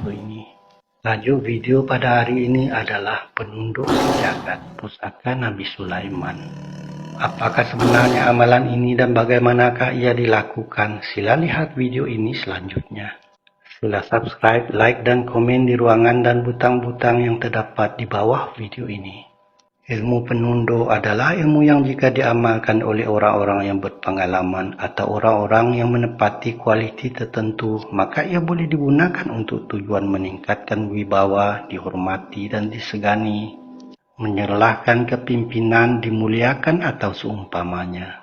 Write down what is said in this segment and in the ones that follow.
video ini. Tajuk video pada hari ini adalah penunduk sejagat pusaka Nabi Sulaiman. Apakah sebenarnya amalan ini dan bagaimanakah ia dilakukan? Sila lihat video ini selanjutnya. Sila subscribe, like, dan komen di ruangan dan butang-butang yang terdapat di bawah video ini. Ilmu penunduk adalah ilmu yang jika diamalkan oleh orang-orang yang berpengalaman atau orang-orang yang menepati kualiti tertentu, maka ia boleh digunakan untuk tujuan meningkatkan wibawa, dihormati dan disegani, menyerlahkan kepimpinan, dimuliakan atau seumpamanya.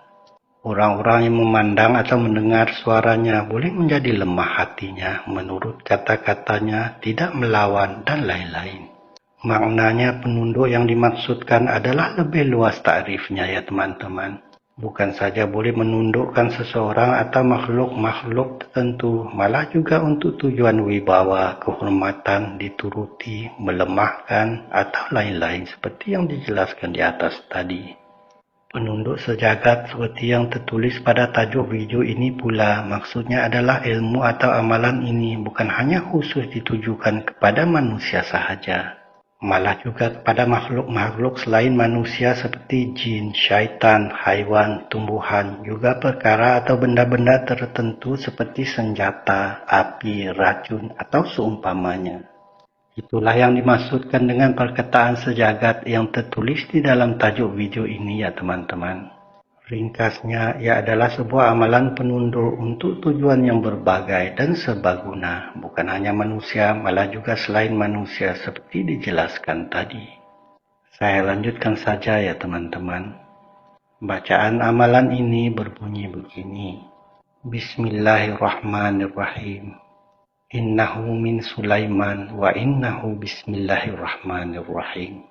Orang-orang yang memandang atau mendengar suaranya boleh menjadi lemah hatinya, menurut kata-katanya, tidak melawan, dan lain-lain. Maknanya penunduk yang dimaksudkan adalah lebih luas takrifnya ya teman-teman. Bukan saja boleh menundukkan seseorang atau makhluk-makhluk tertentu, malah juga untuk tujuan wibawa, kehormatan, dituruti, melemahkan, atau lain-lain seperti yang dijelaskan di atas tadi. Penunduk sejagat seperti yang tertulis pada tajuk video ini pula, maksudnya adalah ilmu atau amalan ini bukan hanya khusus ditujukan kepada manusia sahaja, malah juga kepada makhluk-makhluk selain manusia seperti jin, syaitan, haiwan, tumbuhan, juga perkara atau benda-benda tertentu seperti senjata, api, racun, atau seumpamanya. Itulah yang dimaksudkan dengan perkataan sejagat yang tertulis di dalam tajuk video ini ya teman-teman. Ringkasnya, ia adalah sebuah amalan penunduk untuk tujuan yang berbagai dan serbaguna, bukan hanya manusia, malah juga selain manusia seperti dijelaskan tadi. Saya lanjutkan saja ya teman-teman. Bacaan amalan ini berbunyi begini. Bismillahirrahmanirrahim. Innahu min Sulaiman wa innahu bismillahirrahmanirrahim.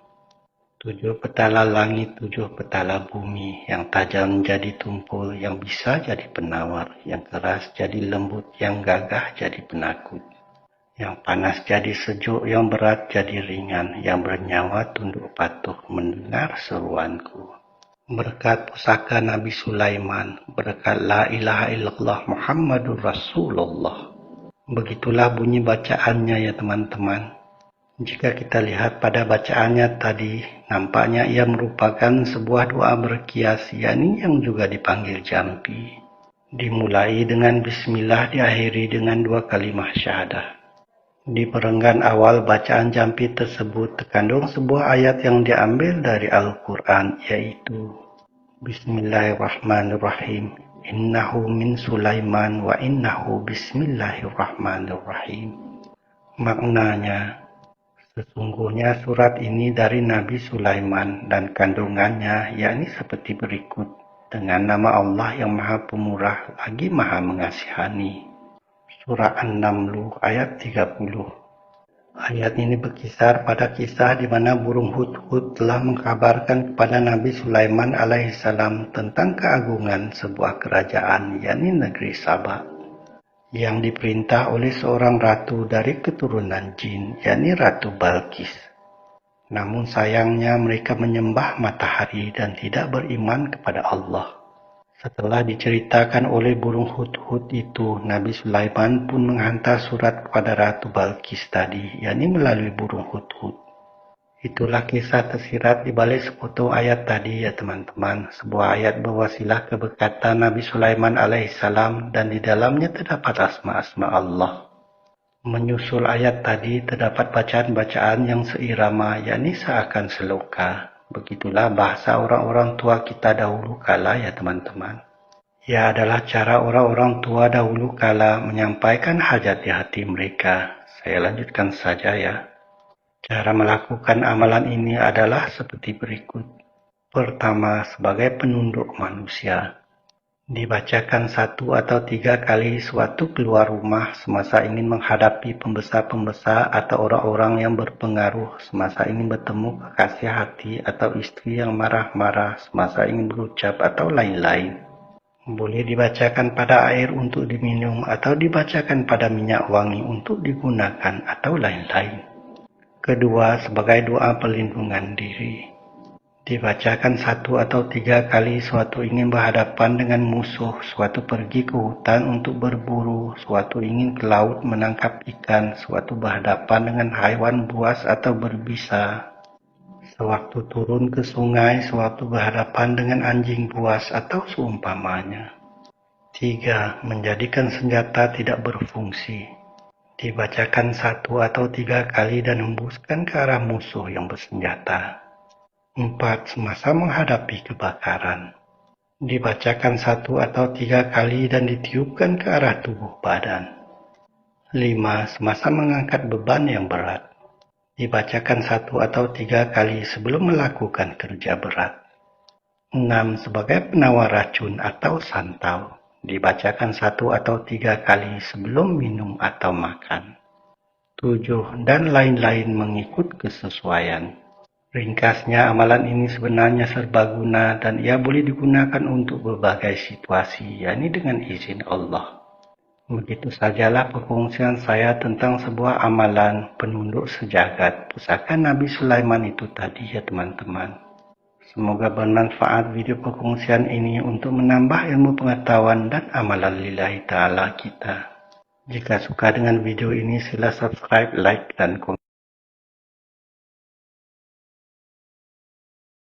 7 petala langit, 7 petala bumi, yang tajam jadi tumpul, yang bisa jadi penawar, yang keras jadi lembut, yang gagah jadi penakut, yang panas jadi sejuk, yang berat jadi ringan, yang bernyawa tunduk patuh mendengar seruanku. Berkat pusaka Nabi Sulaiman, berkat la ilaha illallah Muhammadur Rasulullah. Begitulah bunyi bacaannya ya teman-teman. Jika kita lihat pada bacaannya tadi, nampaknya ia merupakan sebuah doa berkias, yakni yang juga dipanggil jampi. Dimulai dengan bismillah, diakhiri dengan 2 kalimah syahadah. Di perenggan awal bacaan jampi tersebut terkandung sebuah ayat yang diambil dari Al-Quran, yaitu Bismillahirrahmanirrahim. Innahu min Sulaiman wa innahu bismillahirrahmanirrahim. Maknanya, sesungguhnya surat ini dari Nabi Sulaiman dan kandungannya yakni seperti berikut. Dengan nama Allah yang Maha Pemurah lagi Maha Mengasihani. Surah An-Naml ayat 30. Ayat ini berkisar pada kisah di mana burung hudhud telah mengkabarkan kepada Nabi Sulaiman alaihissalam tentang keagungan sebuah kerajaan yakni negeri Sabah, yang diperintah oleh seorang ratu dari keturunan jin, yakni Ratu Balqis. Namun sayangnya mereka menyembah matahari dan tidak beriman kepada Allah. Setelah diceritakan oleh burung hudhud itu, Nabi Sulaiman pun menghantar surat kepada Ratu Balqis tadi, yakni melalui burung hudhud. Itulah kisah tersirat di balik sepotong ayat tadi ya teman-teman. Sebuah ayat berwasilah keberkatan Nabi Sulaiman alaihissalam dan di dalamnya terdapat asma-asma Allah. Menyusul ayat tadi terdapat bacaan-bacaan yang seirama, yakni seakan seloka. Begitulah bahasa orang-orang tua kita dahulu kala ya teman-teman. Ia adalah cara orang-orang tua dahulu kala menyampaikan hajat di hati mereka. Saya lanjutkan saja ya. Cara melakukan amalan ini adalah seperti berikut. Pertama, sebagai penunduk manusia. Dibacakan 1 atau 3 kali sewaktu keluar rumah semasa ingin menghadapi pembesar-pembesar atau orang-orang yang berpengaruh, semasa ingin bertemu kekasih hati atau istri yang marah-marah, semasa ingin berucap atau lain-lain. Boleh dibacakan pada air untuk diminum atau dibacakan pada minyak wangi untuk digunakan atau lain-lain. Kedua, sebagai doa perlindungan diri. Dibacakan 1 atau 3 kali. Suatu ingin berhadapan dengan musuh, suatu pergi ke hutan untuk berburu, suatu ingin ke laut menangkap ikan, suatu berhadapan dengan haiwan buas atau berbisa, sewaktu turun ke sungai, suatu berhadapan dengan anjing buas atau seumpamanya. 3. Menjadikan senjata tidak berfungsi. Dibacakan 1 atau 3 kali dan hembuskan ke arah musuh yang bersenjata. 4. Semasa menghadapi kebakaran. Dibacakan 1 atau 3 kali dan ditiupkan ke arah tubuh badan. 5. Semasa mengangkat beban yang berat. Dibacakan 1 atau 3 kali sebelum melakukan kerja berat. 6. Sebagai penawar racun atau santau. Dibacakan 1 atau 3 kali sebelum minum atau makan. 7. Dan lain-lain mengikut kesesuaian. Ringkasnya, amalan ini sebenarnya serbaguna dan ia boleh digunakan untuk berbagai situasi, yakni dengan izin Allah. Begitu sajalah perkongsian saya tentang sebuah amalan penunduk sejagat pusaka Nabi Sulaiman itu tadi ya teman-teman. Semoga bermanfaat video perkongsian ini untuk menambah ilmu pengetahuan dan amalan lillahi ta'ala kita. Jika suka dengan video ini sila subscribe, like, dan komen.